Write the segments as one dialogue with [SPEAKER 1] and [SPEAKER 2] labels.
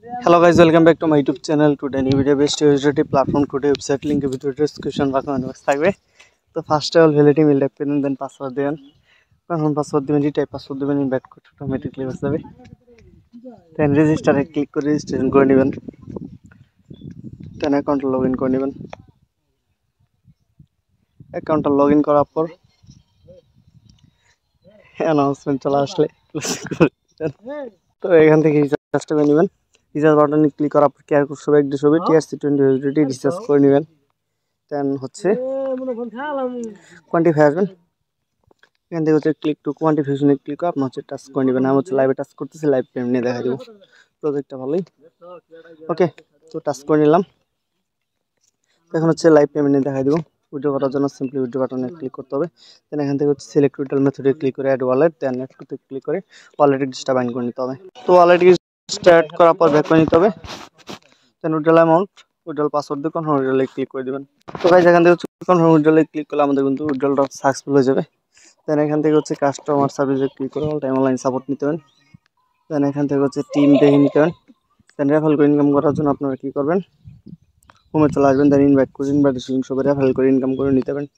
[SPEAKER 1] Hello guys, welcome back to my YouTube channel. Today new video based USDT platform today website link video description box box থাকবে। তো first of all validity mail type করবেন, then password দিবেন। Confirm password দিবেন, type password দিবেন, invite code automatically হয়ে যাবে। দেন রেজিস্টারে click করে রেজিস্ট্রেশন করে নেবেন। দেন অ্যাকাউন্টে লগইন করে নেবেন। অ্যাকাউন্টে লগইন করার পর অ্যানাউন্সমেন্ট চলে আসলে তো এখান থেকে রিচার্জ করে নেবেন। রিচার্জ বাটনে ক্লিক করার পর কেয়ার কোড সবাই একটু ছবি TRC20 USDT রিচার্জ করে নেবেন। দেন হচ্ছে কোয়ান্টিফাই আসবেন। এখান থেকে হচ্ছে ক্লিক টু কোয়ান্টিফিকেশনে ক্লিক করে আপনার হচ্ছে টাচ করে নেবেন। আমি হচ্ছে লাইভে টাচ করতেছি, লাইভ পেমেন্ট নিয়ে দেখা দেবো। প্রজেক্টটা ভালোই ওকে। তো টাচ করে নিলাম, এখন হচ্ছে লাইভ পেমেন্ট নিয়ে দেখা দেবো। উইথড্র করার জন্য সিম্পলি উইথড্র বাটনে ক্লিক করতে হবে। দেন এখান থেকে হচ্ছে সিলেক্ট উইথড্রল মেথডে ক্লিক করে অ্যাড ওয়ালেট, দেন অ্যাডতে ক্লিক করে ওয়ালেট অ্যাড্রেসটা বাইন্ড করে নিতে হবে। তো ওয়ালেট স্টার্ট করার পর ব্যাক করে নিতে হবে। দেন উইথড্রল অ্যামাউন্ট, উইথড্রল পাসওয়ার্ড দিয়ে কনফার্ম উইথড্রলে ক্লিক করে দেবেন। তো গাইস এখান থেকে হচ্ছে কনফার্ম উইথড্রলে ক্লিক করলে আমাদের কিন্তু উইথড্রলটা সাকসেসফুল হয়ে যাবে। দেন এখান থেকে হচ্ছে কাস্টমার সার্ভিসে ক্লিক করে অল টাইম অনলাইন সাপোর্ট নিতে হবে। দেন এখান থেকে হচ্ছে টিম দেখে নিতে হবে। দেন রেফার করে ইনকাম করার জন্য আপনারা কী করবেন, হোমে চলে আসবেন। দেন ইনভাইট করে ইনভাইটেশন সবাই রেফার করে ইনকাম করে নিতে পারেন।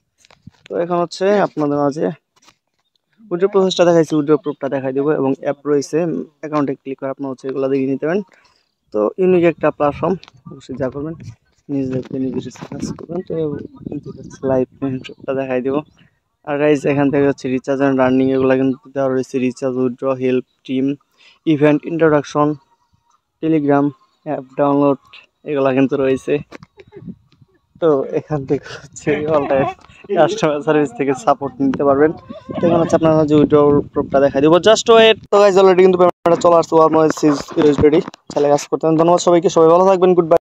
[SPEAKER 1] তো এখন হচ্ছে আপনাদের মাঝে উইথড্র প্রসেসটা দেখাইছি, উইথড্র প্রুফটা দেখাই দেবো এবং অ্যাপ রয়েছে। অ্যাকাউন্টে ক্লিক করে আপনার হচ্ছে এগুলো দেখে নিতে পারেন। তো ইউনিক একটা প্ল্যাটফর্ম, অবশ্যই যা করবেন নিজে সার্চ করবেন। তো লাইভ পেমেন্টটা দেখাই দেবো। আর গাইজ এখান থেকে হচ্ছে রিচার্জ অ্যান্ড রানিং এগুলো কিন্তু দেওয়া রয়েছে। Recharge, withdraw, help, team, event, introduction, Telegram, app download এগুলো কিন্তু রয়েছে। তো এখান থেকে হচ্ছে অনলাইন কাস্টমার সার্ভিস থেকে সাপোর্ট নিতে পারবেন। এখন হচ্ছে আপনারা যে উইথড্র প্রুফটা দেখাই দেবো, জাস্ট ওয়েট। তো গাইজ অলরেডি কিন্তু পেমেন্টটা চলে আসছে, অলমোস্ট ইজ রেডি। চাইলে কাজ করতে। ধন্যবাদ সবাইকে, সবাই ভালো থাকবেন, গুড বাই।